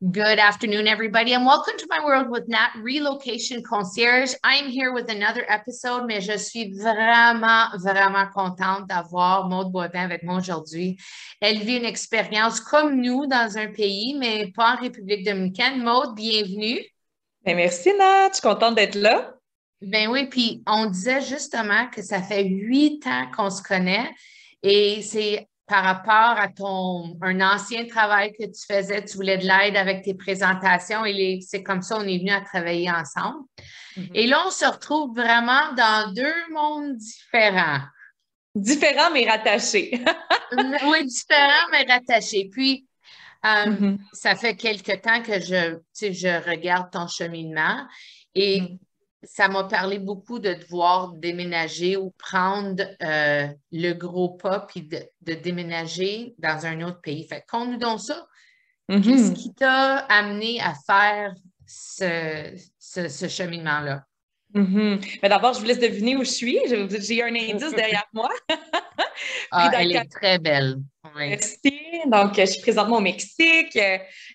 Good afternoon, everybody, and welcome to my world with Nat Relocation Concierge. I'm here with another episode, mais je suis vraiment contente d'avoir Maude Boivin avec moi aujourd'hui. Elle vit une expérience comme nous dans un pays, mais pas en République dominicaine. Maude, bienvenue. Ben, merci, Nat. Je suis contente d'être là. Ben oui, puis on disait justement que ça fait 8 ans qu'on se connaît et c'est par rapport à un ancien travail que tu faisais, tu voulais de l'aide avec tes présentations et c'est comme ça on est venu à travailler ensemble. Et Mhm. là, on se retrouve vraiment dans deux mondes différents. Différent, mais rattaché. Oui, différents, mais rattachés. Puis, Mhm. ça fait quelque temps que je regarde ton cheminement et Mhm. ça m'a parlé beaucoup de devoir déménager ou prendre le gros pas puis de déménager dans un autre pays. Fait conte-nous donc ça. Qu'est-ce Mhm. qui t'a amené à faire ce cheminement-là? Mhm. Mais d'abord, je vous laisse deviner où je suis. J'ai un indice derrière moi. Ah, Frida elle Kahlo. est très belle. Oui. Merci. Donc, je suis présentement au Mexique.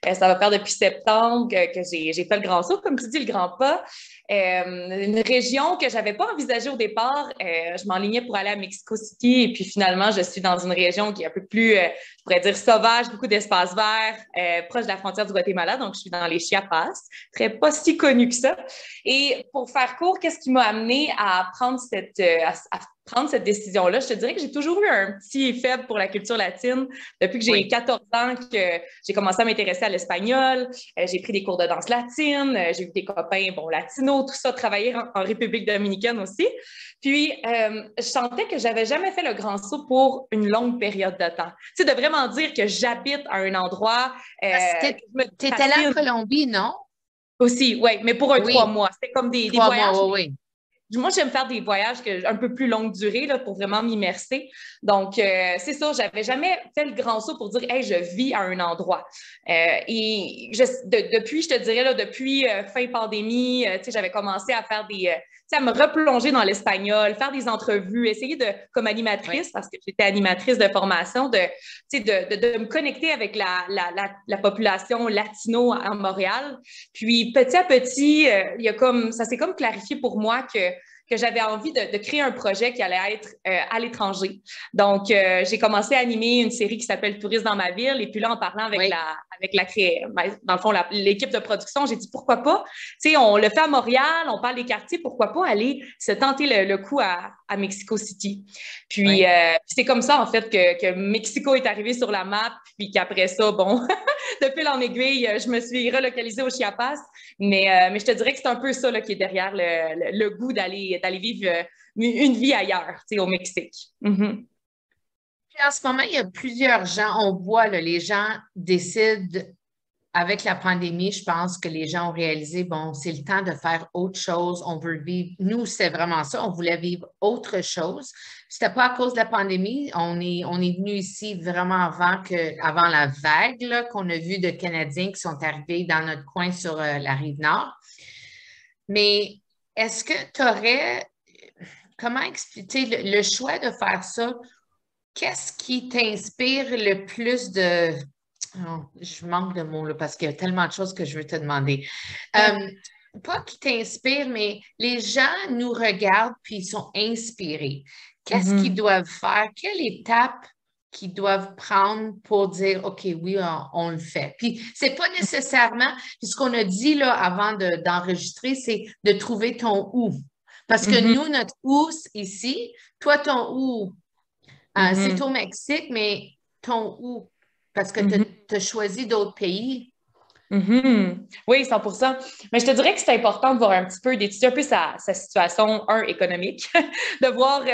Ça va faire depuis septembre que j'ai fait le grand saut, comme tu dis, le grand pas. Une région que je n'avais pas envisagée au départ. Je m'enlignais pour aller à Mexico City et puis finalement, je suis dans une région qui est un peu plus, je pourrais dire, sauvage, beaucoup d'espaces verts, proche de la frontière du Guatemala. Donc, je suis dans les Chiapas, très pas si connu que ça. Et pour faire court, qu'est-ce qui m'a amené à prendre à prendre cette décision-là? Je te dirais que j'ai toujours eu un petit faible pour la culture latine. Depuis que j'ai Oui. 14 ans, que j'ai commencé à m'intéresser à l'espagnol, j'ai pris des cours de danse latine, j'ai eu des copains, bon, latinos, tout ça, travailler en République dominicaine aussi. Puis, je sentais que j'avais jamais fait le grand saut pour une longue période de temps. Tu sais, de vraiment dire que j'habite à un endroit, Parce que que je me t'étais là en fascine Colombie, non? aussi, oui, mais pour un trois Oui, mois. C'était comme des 3 mois, voyages. oui, Moi, j'aime faire des voyages un peu plus longue durée là, pour vraiment m'immerser. Donc, c'est ça, j'avais jamais fait le grand saut pour dire, hey, je vis à un endroit. Depuis, je te dirais, là, depuis fin pandémie, tu sais, j'avais commencé à faire tu sais, à me replonger dans l'espagnol, faire des entrevues, essayer comme oui. animatrice, parce que j'étais animatrice de formation, tu sais, de me connecter avec la population latino à Montréal. Puis, petit à petit, ça s'est comme clarifié pour moi que j'avais envie de créer un projet qui allait être à l'étranger. Donc, j'ai commencé à animer une série qui s'appelle Tourisme dans ma ville. Et puis là, en parlant Oui. dans le fond, l'équipe de production, j'ai dit pourquoi pas. Tu sais, on le fait à Montréal, on parle des quartiers, pourquoi pas aller se tenter le coup à Mexico City. Puis, Oui. c'est comme ça, en fait, que Mexico est arrivé sur la map. Puis qu'après ça, bon, de fil en aiguille, je me suis relocalisée au Chiapas. Mais je te dirais que c'est un peu ça là, qui est derrière le goût d'aller vivre une vie ailleurs, tu sais, au Mexique. Mm-hmm. Puis en ce moment, il y a plusieurs gens, on voit, là, les gens décident, avec la pandémie, je pense que les gens ont réalisé, bon, c'est le temps de faire autre chose, on veut vivre. Nous, c'est vraiment ça, on voulait vivre autre chose. C'était pas à cause de la pandémie, on est venu ici vraiment avant la vague là, qu'on a vu de Canadiens qui sont arrivés dans notre coin sur la rive nord. Mais est-ce que tu aurais, comment expliquer le choix de faire ça? Qu'est-ce qui t'inspire le plus de... Oh, je manque de mots là, parce qu'il y a tellement de choses que je veux te demander. Pas qui t'inspire, mais les gens nous regardent puis ils sont inspirés. Qu'est-ce qu'ils Mm-hmm. doivent faire? Quelle étape qu'ils doivent prendre pour dire, OK, oui, on le fait. Puis, c'est pas nécessairement, puis ce qu'on a dit là avant d'enregistrer, c'est de trouver ton où. Parce que Mm-hmm. nous, notre où ici, toi, ton où, c'est Mm-hmm. au Mexique, mais ton où? Parce que Mm-hmm. tu as choisi d'autres pays. Mhm. Oui, 100%. Mais je te dirais que c'est important de voir un petit peu, d'étudier un peu sa situation, économique, de voir, tu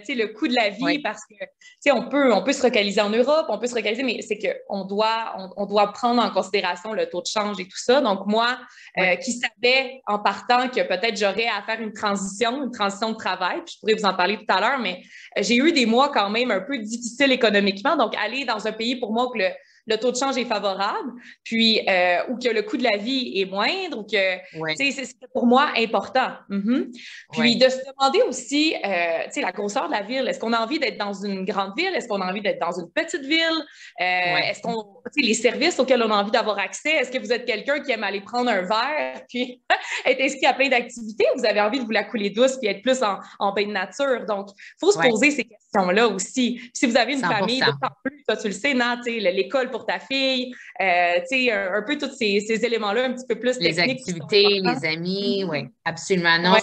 sais, le coût de la vie, Oui. parce que, tu sais, on peut se localiser en Europe, on peut se localiser, mais c'est qu'on doit prendre en considération le taux de change et tout ça. Donc, moi, Oui. qui savais en partant que peut-être j'aurais à faire une transition de travail, puis je pourrais vous en parler tout à l'heure, mais j'ai eu des mois quand même un peu difficiles économiquement. Donc, aller dans un pays pour moi où le taux de change est favorable, puis ou que le coût de la vie est moindre, ou que, c'est pour moi important. Puis de se demander aussi, la grosseur de la ville. Est-ce qu'on a envie d'être dans une grande ville? Est-ce qu'on a envie d'être dans une petite ville? Est-ce qu'on, les services auxquels on a envie d'avoir accès? Est-ce que vous êtes quelqu'un qui aime aller prendre un verre puis être inscrit à plein d'activités? Ou vous avez envie de vous la couler douce puis être plus en bain de nature? Donc, il faut se poser ces questions-là aussi. Puis si vous avez une 100%. Famille, d'autant plus, toi, tu le sais, non, l'école pour ta fille, un peu tous ces éléments-là un petit peu plus les techniques. Activités, les amis, oui, absolument. Non,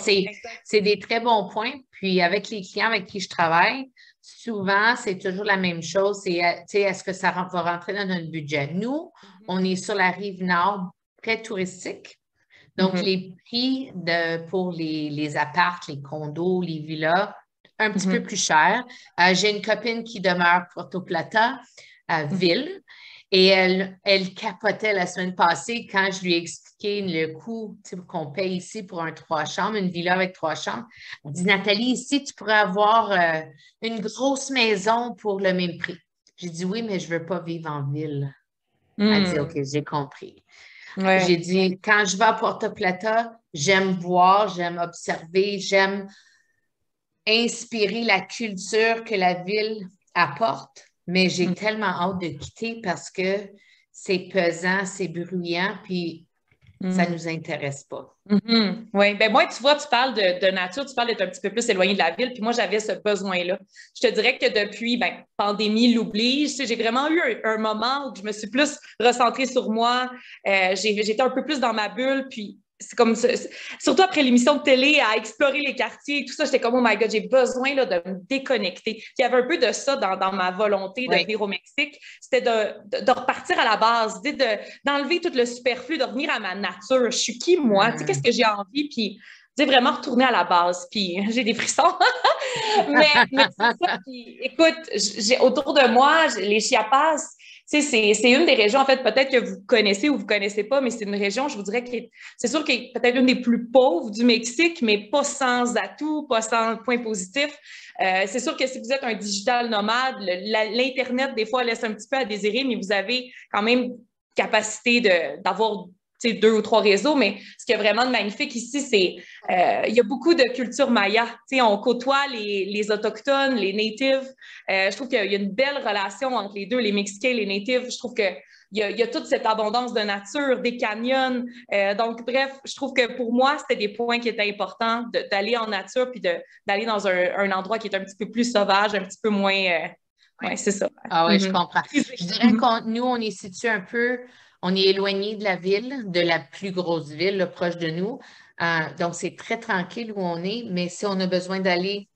c'est des très bons points. Puis avec les clients avec qui je travaille, souvent, c'est toujours la même chose. C'est, est-ce que ça va rentrer dans notre budget? Nous, on est sur la rive nord, très touristique. Donc, les prix pour les apparts, les condos, les villas, un petit peu plus cher. J'ai une copine qui demeure à Puerto Plata, à Ville, et elle capotait la semaine passée quand je lui ai expliqué le coût qu'on paye ici pour un 3 chambres, une villa avec 3 chambres. Elle dit, Nathalie, ici, tu pourrais avoir une grosse maison pour le même prix. J'ai dit, oui, mais je ne veux pas vivre en ville. Elle dit, OK, j'ai compris. J'ai dit, quand je vais à Puerto Plata, j'aime voir, j'aime observer, j'aime inspirer la culture que la ville apporte, mais j'ai tellement hâte de quitter parce que c'est pesant, c'est bruyant, puis ça ne nous intéresse pas. Oui, ben moi, tu vois, tu parles de nature, tu parles d'être un petit peu plus éloigné de la ville, puis moi, j'avais ce besoin-là. Je te dirais que depuis, pandémie l'oblige, j'ai vraiment eu un moment où je me suis plus recentrée sur moi, j'étais un peu plus dans ma bulle, puis c'est comme ça, surtout après l'émission de télé, à explorer les quartiers et tout ça, j'étais comme, oh my God, j'ai besoin là, de me déconnecter. Il y avait un peu de ça dans ma volonté de venir au Mexique, c'était de repartir à la base, d'enlever tout le superflu, de revenir à ma nature. Je suis qui, moi? Qu'est-ce que j'ai envie? Puis, vraiment retourner à la base. Puis, j'ai des frissons. mais c'est ça. Puis, écoute, j'ai autour de moi, les Chiapas, c'est une des régions, en fait, peut-être que vous connaissez ou vous ne connaissez pas, mais c'est une région, je vous dirais, c'est sûr qu'elle est peut-être une des plus pauvres du Mexique, mais pas sans atout, pas sans point positif. C'est sûr que si vous êtes un digital nomade, l'Internet, des fois, laisse un petit peu à désirer, mais vous avez quand même capacité d'avoir 2 ou 3 réseaux, mais ce qui est vraiment de magnifique ici, c'est il y a beaucoup de culture maya. On côtoie les Autochtones, les Natives. Je trouve qu'il y a une belle relation entre les deux, les Mexicains et les Natives. Je trouve qu'il y a toute cette abondance de nature, des canyons. Donc, bref, je trouve que pour moi, c'était des points qui étaient importants d'aller en nature puis d'aller dans un endroit qui est un petit peu plus sauvage, un petit peu moins... oui, c'est ça. Ah oui, je comprends. Je dirais que nous, on est situé un peu... On est éloigné de la ville, de la plus grosse ville là, proche de nous. Donc, c'est très tranquille où on est, mais si on a besoin d'aller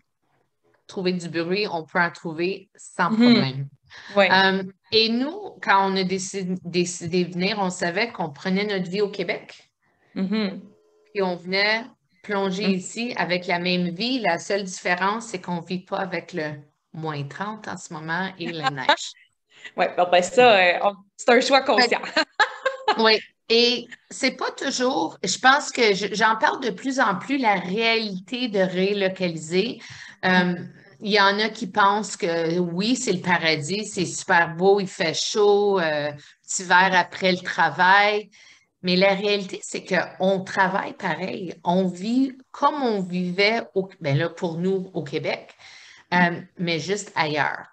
trouver du bruit, on peut en trouver sans problème. Et nous, quand on a décidé de venir, on savait qu'on prenait notre vie au Québec. Puis on venait plonger ici avec la même vie. La seule différence, c'est qu'on ne vit pas avec le moins 30 en ce moment et la neige. Oui, ben ça, c'est un choix conscient. Oui, et c'est pas toujours, je pense que j'en parle de plus en plus, la réalité de relocaliser. Il y en a qui pensent que oui, c'est le paradis, c'est super beau, il fait chaud, petit verre après le travail. Mais la réalité, c'est qu'on travaille pareil. On vit comme on vivait, ben là, pour nous, au Québec, mais juste ailleurs.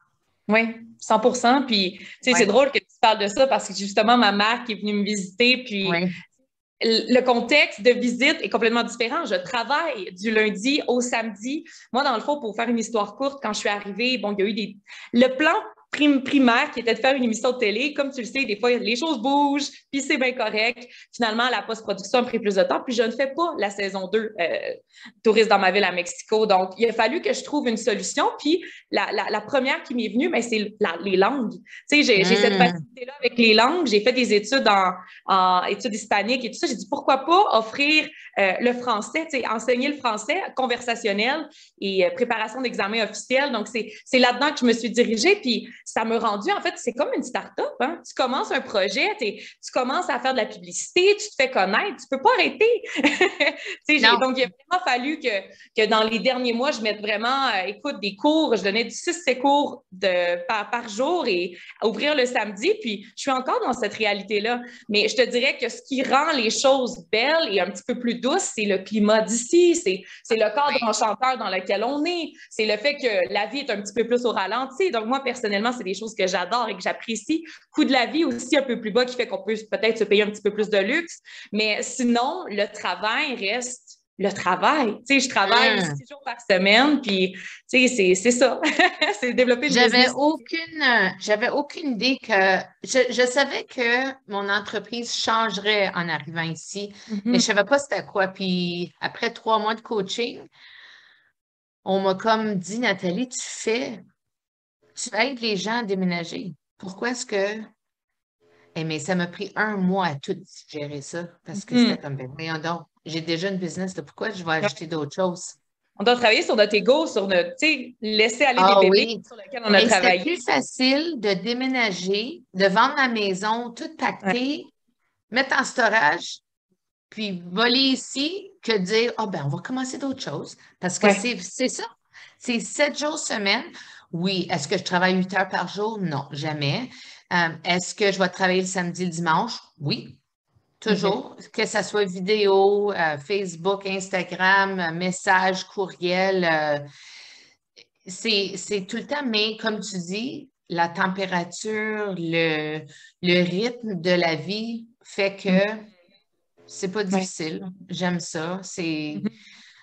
Oui, 100%. Puis, tu sais, c'est drôle que tu parles de ça parce que justement, ma mère qui est venue me visiter, puis le contexte de visite est complètement différent. Je travaille du lundi au samedi. Moi, dans le fond, pour faire une histoire courte, quand je suis arrivée, bon, il y a eu le plan primaire qui était de faire une émission de télé. Comme tu le sais, des fois, les choses bougent, puis c'est bien correct. Finalement, la post-production a pris plus de temps, puis je ne fais pas la saison 2 Touriste dans ma ville à Mexico. Donc, il a fallu que je trouve une solution. Puis, la première qui m'est venue, ben, c'est les langues. Tu sais, j'ai cette facilité-là avec les langues. J'ai fait des études en études hispaniques et tout ça. J'ai dit, pourquoi pas offrir le français, tu sais, enseigner le français conversationnel et préparation d'examen officiel. Donc, c'est là-dedans que je me suis dirigée. Puis, ça m'a rendu, en fait, c'est comme une start-up. Hein? Tu commences un projet, tu commences à faire de la publicité, tu te fais connaître, tu peux pas arrêter. Donc, il a vraiment fallu que dans les derniers mois, je mette vraiment, écoute, des cours. Je donnais du 6-7 cours par jour et à ouvrir le samedi. Puis, je suis encore dans cette réalité-là. Mais je te dirais que ce qui rend les choses belles et un petit peu plus douces, c'est le climat d'ici, c'est le cadre enchanteur dans lequel on est, c'est le fait que la vie est un petit peu plus au ralenti. Donc, moi, personnellement, c'est des choses que j'adore et que j'apprécie. Coût de la vie aussi un peu plus bas qui fait qu'on peut peut-être se payer un petit peu plus de luxe. Mais sinon, le travail reste le travail. Tu sais, je travaille 6 jours par semaine, puis tu sais, c'est ça. C'est développer une business. J'avais aucune idée que je savais que mon entreprise changerait en arrivant ici, mais je savais pas c'était quoi. Puis après 3 mois de coaching, on m'a comme dit, Nathalie, tu aides les gens à déménager. Pourquoi est-ce que... Eh, mais ça m'a pris 1 mois à tout gérer ça parce que c'était comme, ben voyons donc, j'ai déjà une business, là, pourquoi je vais ajouter d'autres choses? On doit travailler sur notre ego, sur notre, tu sais, laisser aller des bébés sur lesquels on a Et c'était travaillé. plus facile de déménager, de vendre ma maison, tout pacter, mettre en storage, puis voler ici, que de dire, oh ben, on va commencer d'autres choses. Parce que c'est ça. C'est 7 jours semaine. Oui. Est-ce que je travaille 8 heures par jour? Non, jamais. Est-ce que je vais travailler le samedi, le dimanche? Oui. Toujours, que ce soit vidéo, Facebook, Instagram, message, courriel, c'est tout le temps, mais comme tu dis, la température, le rythme de la vie fait que c'est pas difficile. J'aime ça.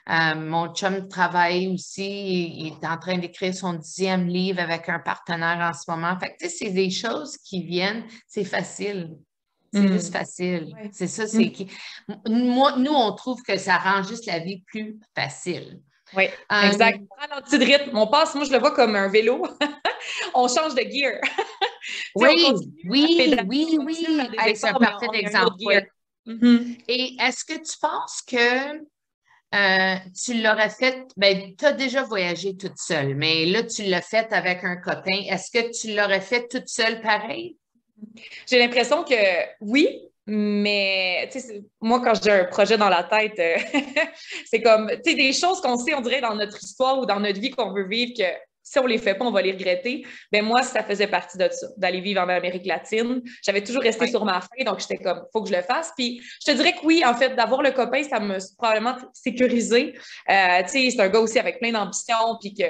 Mon chum travaille aussi. Il est en train d'écrire son 10e livre avec un partenaire en ce moment. Fait que, tu sais, c'est des choses qui viennent, c'est facile. C'est juste facile. C'est ça, Moi, nous, on trouve que ça rend juste la vie plus facile. Oui, exact. On ralentit de rythme. On passe, moi, je le vois comme un vélo. On change de gear. Oui, oui. Hey, C'est un parfait exemple. Et est-ce que tu penses que tu l'aurais fait, ben, tu as déjà voyagé toute seule, mais là, tu l'as fait avec un copain. Est-ce que tu l'aurais fait toute seule pareil? J'ai l'impression que oui, mais moi, quand j'ai un projet dans la tête, c'est comme, tu sais, des choses qu'on sait, on dirait, dans notre histoire ou dans notre vie qu'on veut vivre, que si on les fait pas, on va les regretter. Ben moi, ça faisait partie de ça, d'aller vivre en Amérique latine. J'avais toujours resté sur ma faim, donc j'étais comme, faut que je le fasse. Puis je te dirais que oui, en fait, d'avoir le copain, ça m'a probablement sécurisé. Tu sais, c'est un gars aussi avec plein d'ambition, puis que,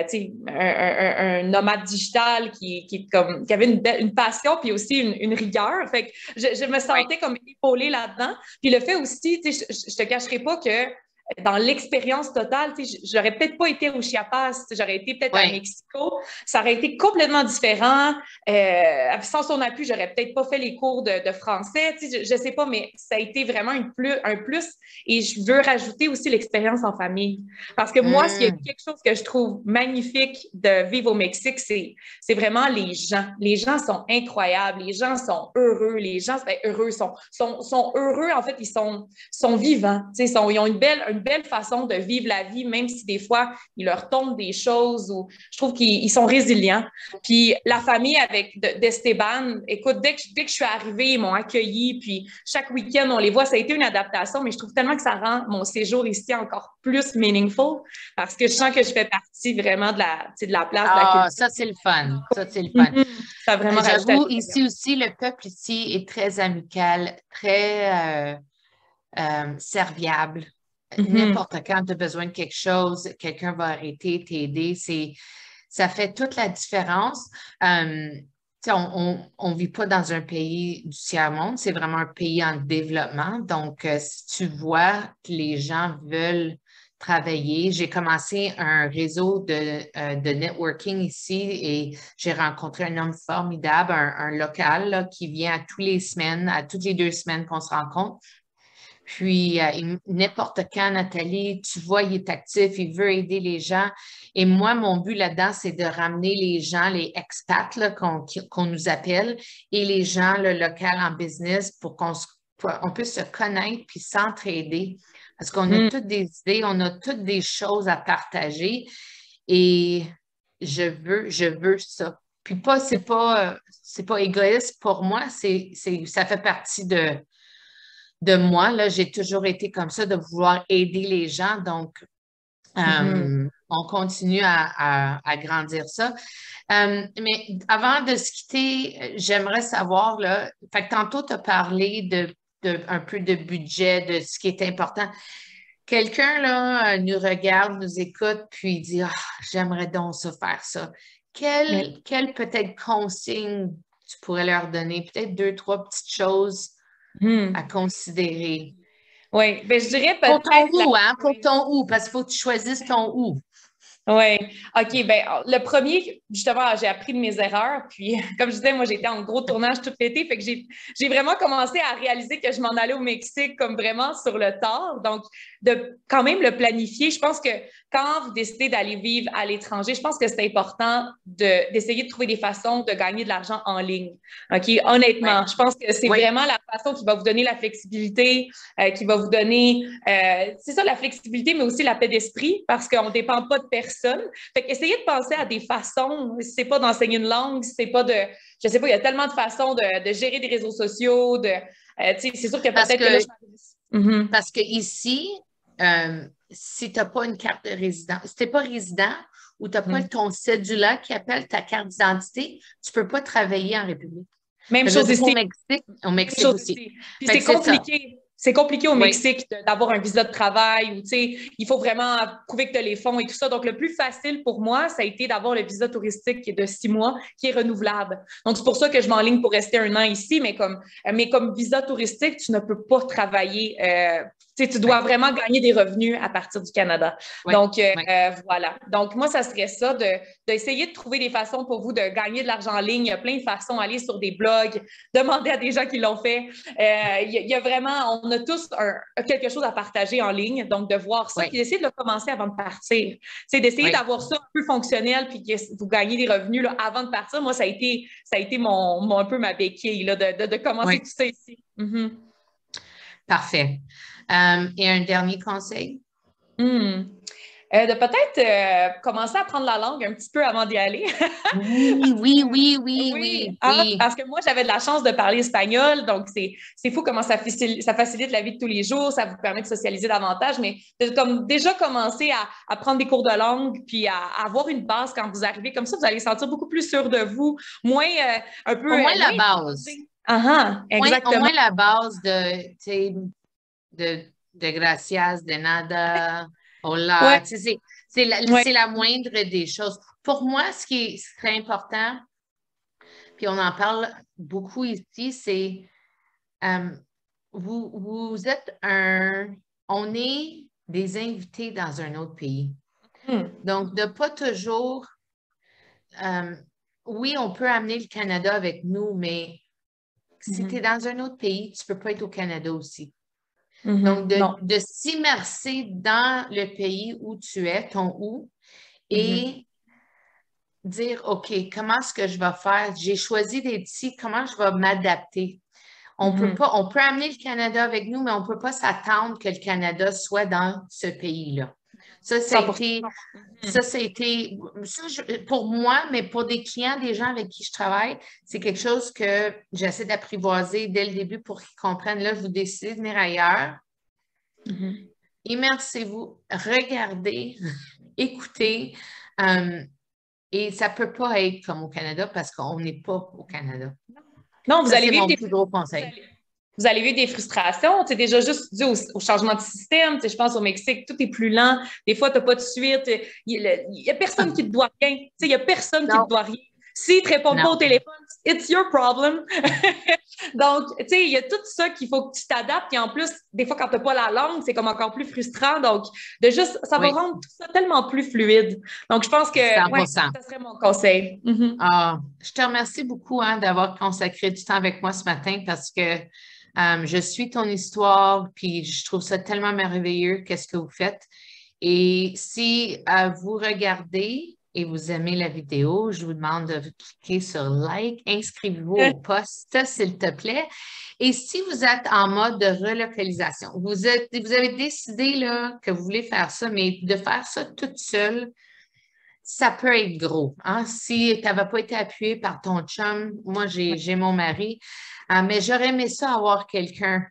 tu sais, un nomade digital qui avait une passion, puis aussi une rigueur. Fait que je me sentais comme épaulée là-dedans. Puis le fait aussi, tu sais, je te cacherai pas que dans l'expérience totale, j'aurais peut-être pas été au Chiapas, j'aurais été peut-être à Mexico, ça aurait été complètement différent. Sans son appui, j'aurais peut-être pas fait les cours de français, je sais pas, mais ça a été vraiment un plus. Et je veux rajouter aussi l'expérience en famille. Parce que moi, s'il y a quelque chose que je trouve magnifique de vivre au Mexique, c'est vraiment les gens. Les gens sont incroyables, les gens sont heureux, les gens sont heureux, en fait, ils sont vivants, ils ont une belle façon de vivre la vie, même si des fois, il leur tombe des choses ou je trouve qu'ils sont résilients. Puis la famille d'Esteban, écoute, dès que je suis arrivée, ils m'ont accueilli, puis chaque week-end, on les voit. Ça a été une adaptation, mais je trouve tellement que ça rend mon séjour ici encore plus meaningful parce que je sens que je fais partie vraiment de la place, de la culture. Ça, c'est le fun. Ça, c'est le fun. Ça a vraiment J'avoue, ici aussi, le peuple ici est très amical, très serviable. N'importe quand tu as besoin de quelque chose, quelqu'un va arrêter, t'aider. Ça fait toute la différence. On ne vit pas dans un pays du tiers-monde, c'est vraiment un pays en développement. Donc, si tu vois que les gens veulent travailler, j'ai commencé un réseau de networking ici et j'ai rencontré un homme formidable, un local là, qui vient à toutes les 2 semaines qu'on se rencontre. Puis, n'importe quand, Nathalie, tu vois, il est actif, il veut aider les gens. Et moi, mon but là-dedans, c'est de ramener les gens, les expats là, qu'on nous appelle, et les gens le local en business pour qu'on puisse se connaître puis s'entraider. Parce qu'on a toutes des idées, on a toutes des choses à partager. Et je veux ça. Puis c'est pas égoïste pour moi, ça fait partie de moi. Là, j'ai toujours été comme ça, de vouloir aider les gens. Donc, Mhm. on continue à grandir ça. Mais avant de se quitter, j'aimerais savoir, là, fait que tantôt, tu as parlé un peu de budget, de ce qui est important. Quelqu'un, là, nous regarde, nous écoute, puis dit, ah, j'aimerais donc ça faire ça. Ouais. Quelle peut-être consigne tu pourrais leur donner? Peut-être deux, trois petites choses à Mhm. considérer. Oui, ben, je dirais Pour ton peut-être où, hein? Pour oui. ton où, parce qu'il faut que tu choisisses ton où. Oui, OK. Ben, le premier, justement, j'ai appris de mes erreurs. Puis, comme je disais, moi, j'étais en gros tournage tout l'été. Fait que j'ai vraiment commencé à réaliser que je m'en allais au Mexique comme vraiment sur le tard. Donc, de quand même le planifier. Je pense que quand vous décidez d'aller vivre à l'étranger, je pense que c'est important d'essayer de trouver des façons de gagner de l'argent en ligne. OK? Oui, Honnêtement, je pense que c'est oui, vraiment la façon qui va vous donner la flexibilité, qui va vous donner, c'est ça, la flexibilité, mais aussi la paix d'esprit parce qu'on ne dépend pas de personne. Fait qu'essayez de penser à des façons, si c'est pas d'enseigner une langue, si c'est pas de, je sais pas, il y a tellement de façons de gérer des réseaux sociaux, c'est sûr que parce peut-être que là, que, je Mhm. parce que ici, si tu n'as pas une carte de résident, si tu n'es pas résident ou tu n'as pas Mhm. ton cédulaire qui appelle ta carte d'identité, tu ne peux pas travailler en République. Même Je veux chose dire, ici. Au Même Mexique chose aussi. ici. Puis Fait c'est que c'est ça. compliqué. C'est compliqué au Oui, Mexique d'avoir un visa de travail ou, tu sais, il faut vraiment prouver que tu as les fonds et tout ça. Donc, le plus facile pour moi, ça a été d'avoir le visa touristique qui est de 6 mois, qui est renouvelable. Donc, c'est pour ça que je m'enligne pour rester 1 an ici, mais comme visa touristique, tu ne peux pas travailler. Tu sais, tu dois oui, vraiment gagner des revenus à partir du Canada. oui, Donc, oui, voilà. Donc, moi, ça serait ça, d'essayer de trouver des façons pour vous de gagner de l'argent en ligne. Il y a plein de façons, aller sur des blogs, demander à des gens qui l'ont fait. Il y a vraiment, on a tous quelque chose à partager en ligne, donc de voir ça, oui, puis d'essayer de le commencer avant de partir. C'est d'essayer oui. d'avoir ça un peu fonctionnel, puis que vous gagnez des revenus là, avant de partir. Moi, ça a été un peu ma béquille là, de commencer Oui. tout ça ici. Mm-hmm. Parfait. Et un dernier conseil? Mm. De peut-être commencer à apprendre la langue un petit peu avant d'y aller. Oui, Parce oui, que, oui, oui, oui, oui, hein, oui. parce que moi, j'avais de la chance de parler espagnol, donc c'est fou comment ça facilite la vie de tous les jours, ça vous permet de socialiser davantage, mais comme déjà commencer à prendre des cours de langue, puis à avoir une base quand vous arrivez, comme ça, vous allez sentir beaucoup plus sûr de vous, moins, un Au peu, moins la moins base. intimidé. Ah, ah, Au exactement. moins la base tu sais, de gracias, de nada, Ouais, hola. Tu sais, ouais. c'est la moindre des choses. Pour moi, ce qui est important, puis on en parle beaucoup ici, c'est euh, vous êtes on est des invités dans un autre pays. Hmm. Donc, de pas toujours, euh, oui, on peut amener le Canada avec nous, mais si tu es Mhm. dans un autre pays, tu ne peux pas être au Canada aussi. Donc, Mhm. Non. de s'immerser dans le pays où tu es, ton où, Mhm. et dire, OK, comment est-ce que je vais faire? J'ai choisi d'être ici, comment je vais m'adapter? Mhm. On peut amener le Canada avec nous, mais on ne peut pas s'attendre que le Canada soit dans ce pays-là. Ça, ça a 100%. été, Mhm. ça, a été, pour moi, mais pour des clients, des gens avec qui je travaille, c'est quelque chose que j'essaie d'apprivoiser dès le début pour qu'ils comprennent. Là, vous décidez de venir ailleurs. Mhm. Immersez-vous, regardez, écoutez. euh, et ça ne peut pas être comme au Canada parce qu'on n'est pas au Canada. Non, vous Ça, allez c'est vivre mon des plus gros vous conseil. allez, vous allez vivre des frustrations. C'est déjà juste dû au changement de système. Je pense au Mexique, tout est plus lent. Des fois, tu n'as pas de suite. Il n'y a personne qui te doit rien. Il n'y a personne qui te Non, doit rien. S'ils ne te répondent pas non. au téléphone, it's your problem. Donc, tu sais, il y a tout ça qu'il faut que tu t'adaptes. Et en plus, des fois, quand tu n'as pas la langue, c'est comme encore plus frustrant. Donc, ça va Oui, rendre tout ça tellement plus fluide. Donc, je pense que, 100 ouais, ça serait mon conseil. Mhm. Ah, je te remercie beaucoup hein, d'avoir consacré du temps avec moi ce matin parce que je suis ton histoire, puis je trouve ça tellement merveilleux qu'est-ce que vous faites. Et si vous regardez et vous aimez la vidéo, je vous demande de cliquer sur like, inscrivez-vous au post, s'il te plaît. Et si vous êtes en mode de relocalisation, vous avez décidé là, que vous voulez faire ça, mais de faire ça toute seule, Ça peut être gros. Hein? Si tu n'avais pas été appuyé par ton chum, moi, j'ai mon mari, mais j'aurais aimé ça avoir quelqu'un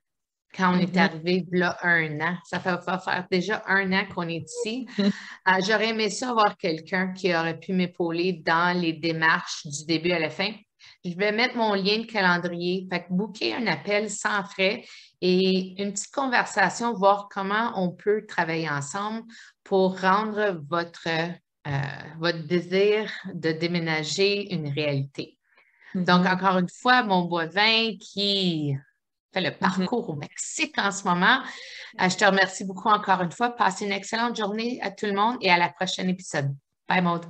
quand on est Mhm. arrivé là 1 an. Ça va faire déjà 1 an qu'on est ici. J'aurais aimé ça avoir quelqu'un qui aurait pu m'épauler dans les démarches du début à la fin. Je vais mettre mon lien de calendrier, fait que booker un appel sans frais et une petite conversation, voir comment on peut travailler ensemble pour rendre votre désir de déménager une réalité. Donc, Mhm. encore une fois, mon Boivin qui fait le Mhm. parcours au Mexique en ce moment. Je te remercie beaucoup encore une fois. Passez une excellente journée à tout le monde et à la prochaine épisode. Bye, Maud.